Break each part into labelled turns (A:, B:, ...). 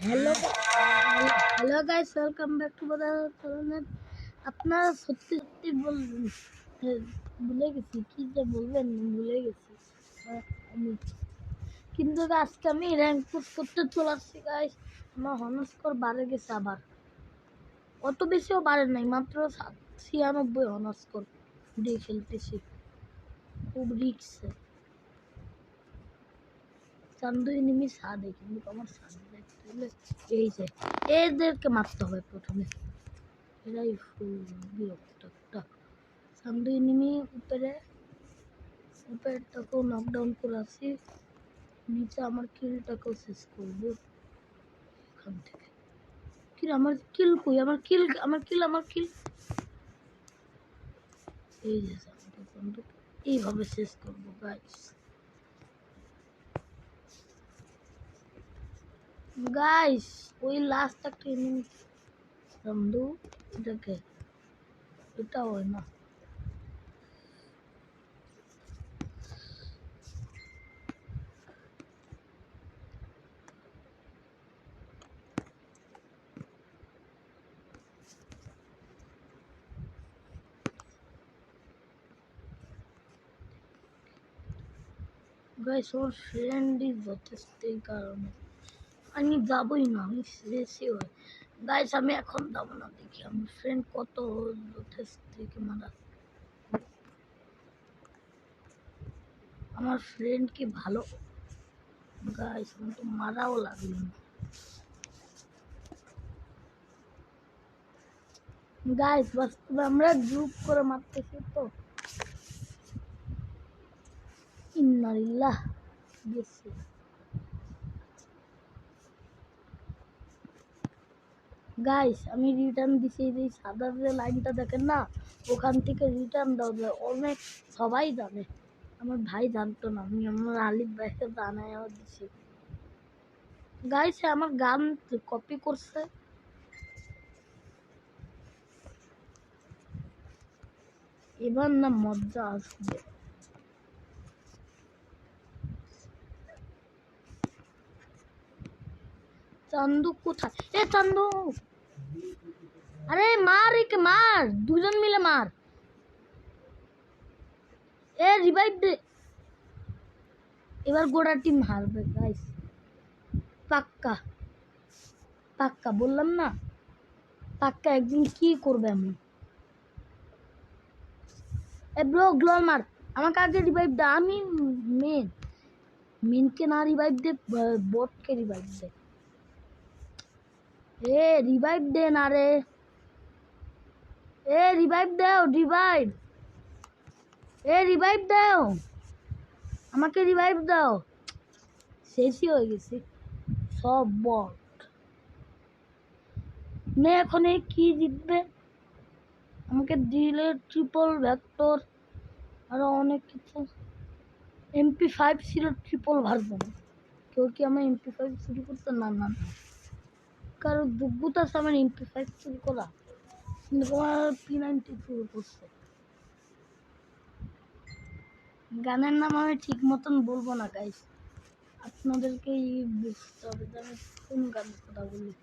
A: Hello hello guys, welcome back to বাদার channel. আপনারা সত্যি সত্যি বলবেন, ভুলে গেছি কি যে বলবেন, ভুলে গেছি আমি। কিন্তু আজকে আমি র্যাঙ্ক পুশ করতে চলে আসছি গাইস। আমার হনর স্কোর বাড়ে গেছে আবার, অত বেশিও বাড়ে নাই, মাত্র 96 হনর স্কোর দিয়ে খেলতেছি, খুব রিক্সে। চান্দু এনিমি সাদে, কিন্তু আমার সাদে দেখতে হলে এই যে এদেরকে মারতে হবে প্রথমে, এরাই ফুল বিরক্ত একটা। চান্দু এনিমি উপরেরটাকেও নকডাউন করে আসি, নিচে আমার কিলটাকেও শেষ করবো এখান থেকে। কি আমার কিল কই, আমার কিল এই যে চান্দু, এইভাবে শেষ করবো গাইস। গাইস ওই লাস্ট একটা এনিমি চান্দু, এটাকে এটা হয় না। গাইস ওর ফ্রেন্ডই যথেষ্ট, এই কারণে আমি যাবই না, আমি শেষই হয়। গাইস আমি এখন যাবো না, দেখি আমার ফ্রেন্ড কত যথেষ্ট থেকে মারা। আমার ফ্রেন্ড কি ভালো গাইস, আমার তো মারাও লাগলো না। গাইস বাস্তবে আমরা গ্রুপ করে মারতেছি তো, ইন্নালিল্লাহ গেছি। গাইস আমি রিটার্ন দিছি, এই সাদা যে লাইনটা দেখেন না, ওখান থেকে রিটার্ন দেওয়া যায়, অনেক সবাই জানে। আমার ভাই জানতো না, আমি আমার আলিফ ভাইকে জানাই দিছি। গাইস আমার গান কপি করছে, এবার না মজা আসবে। চান্দু কোথায়? এ চান্দু, আরে মার, একে মার, দুজন মিলে মার। এ রিভাইভ দে, এবার গোড়া টিম হারবে গাইস, পাক্কা পাক্কা বললাম না, পাক্কা একদিন কি করবে আমি। এ ব্রো গ্লোর মার, আমাকে আগে রিভাইভ দে, আমি মেনকে না রিভাইভ দে, বটকে রিভাইভ দে। এ রিভাইভ দে না রে, এ রিভাইভ দাও, রিভাইভ দাও, আমাকে রিভাইভ দাও। শেষই হয়ে গেছে সব বট। নে এখন কি জিতবে, আমাকে দিলে ট্রিপল ভেক্টর, আরো অনেক কিছু। MP5 ছিল ট্রিপল ভার্সন, কেউ কি আমার MP5 চুরি করতে? না না না, কারো যোগ্যতা আছে আমার MP5 চুরি করা, কিন্তু তোমার P90 চুরি করছে। গানের নাম আমি ঠিক মতন বলবো না গাইস, আপনাদেরকেই বুঝতে হবে যে আমি কোন গানের কথা বলি।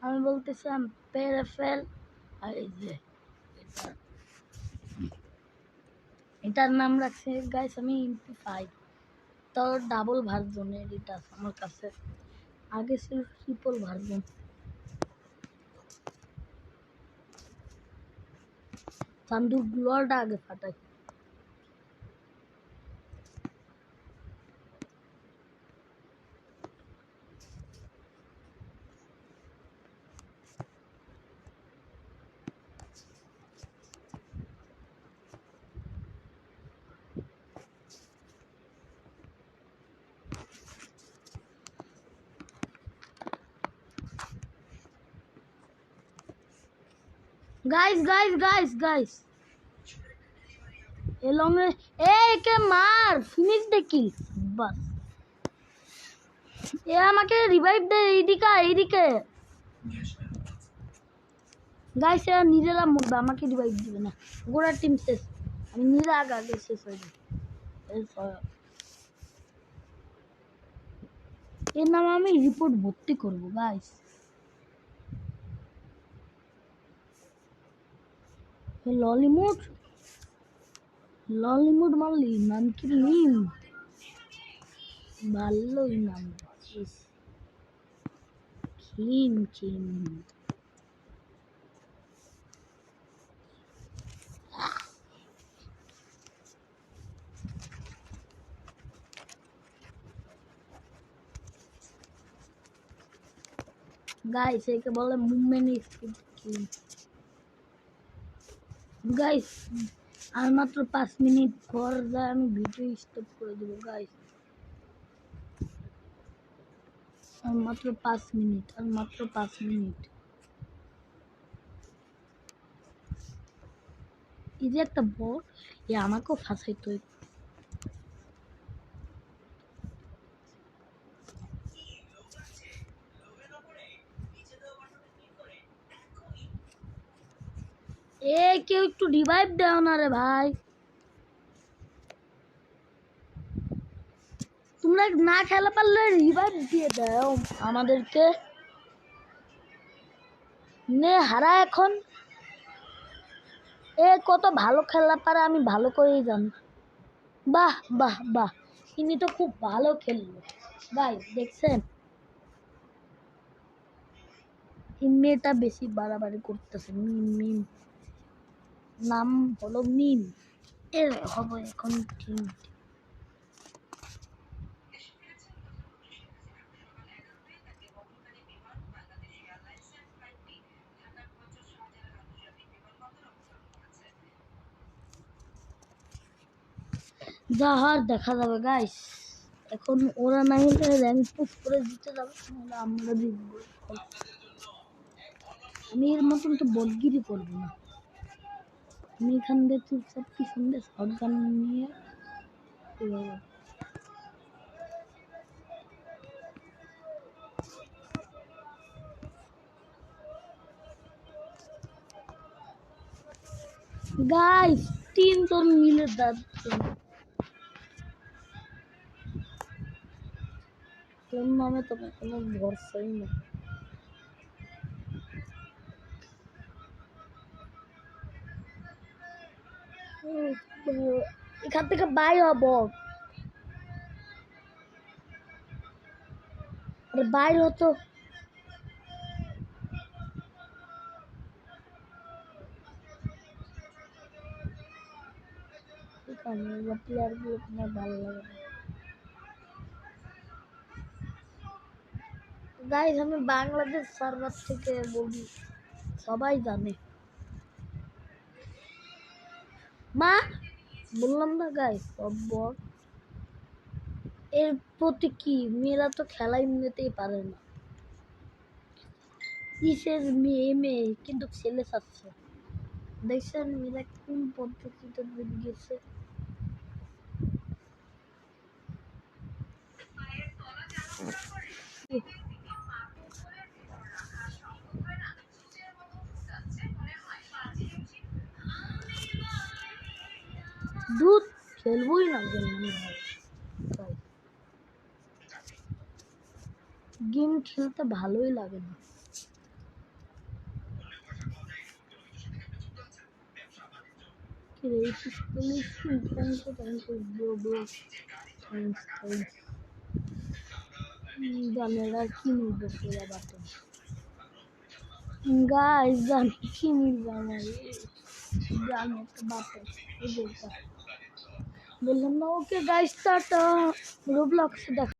A: আমি বলতেছিলাম প্যারাফেল, আর এই যে এটার নাম রাখছি গাইস আমি MP5, তার ডাবল ভার্সনের এটা আমার কাছে, আগে ছিল ট্রিপল ভার্সন। চান্দু গ্লোয়ালটা আগে ফাটাই। গাইস এলং এ কে মার, ফিনিশ দেখি বাস। এ আমাকে রিভাইভ দে, এইদিকে গাইস, এরা নিজেরা মরবে, আমাকে রিভাইভ দিবে না। গোড়া টিম শেষ, আমি নিজে আগে শেষ হয়ে যাই। এর নাম আমি রিপোর্ট ভর্তি করবো গাইস। ললিমুড ললিমুড মারলি নাম কি মিম, ভালোই নাম কিম কিম। গাইস একে বলে মুভমেন্ট স্পিড কিম। গাইস আর মাত্র 5 মিনিট পর আমি ভিডিও স্টপ করে দেবো গাইস। আর মাত্র 5 মিনিট, আর মাত্র 5 মিনিট। এই যে একটা বট, এ আমাকেও ফাঁসাইতো। এ কেউ একটু রিভাইভ দাও না রে ভাই, তোমরা না খেলা পারলে রিভাইভ দিয়ে দাও আমাদেরকে। নে হারা এখন, এ কত ভালো খেলা পারে আমি ভালো করেই জানি। বাহ বাহ বাহ, ইনি তো খুব ভালো খেললো ভাই, দেখছেন এই মেয়েটা বেশি বাড়াবাড়ি করতেছে। মিম মিম, নাম হলো মিম, এর হবে এখন টিম। যা হার দেখা যাবে গাইস, এখন ওরা না হলে র্যাঙ্ক পুশ করে দিতে যাবে, তাহলে আমরা জিতবো। আমি এর মতন তো বলগিরি করবো না, আমি এখান দিয়ে চুপচাপ পিছন দিয়ে শর্ট গান নিয়ে গাইস 3 জন মিলে যাচ্ছে। কোন নামে তো কোনো ভরসাই না। এখান থেকে বাইর হব, বাইর হতো। প্লেয়ার গুলো তোমার ভালো লাগে না গাইস, আমি বাংলাদেশ সার্ভার থেকে বলি, সবাই জানে। মা বললাম না গাইস, সব বট। এর প্রতি কি মেয়েরা তো খেলাই নিতেই পারে না, কিসের মেয়ে মেয়ে কিন্তু ছেলে চাচ্ছে। দেখছেন মেয়েরা কোন পদ্ধতিতে গেছে। দুধ খেলবই না, গেম খেলতে ভালোই লাগে না। জানেরা কি নিবে পুরা বাটন গাইস, জানি কি নিবে আমার জানে একটা বাটন বললাম না। ওকে গাইস, টাটা, রোবলক্সে দেখা।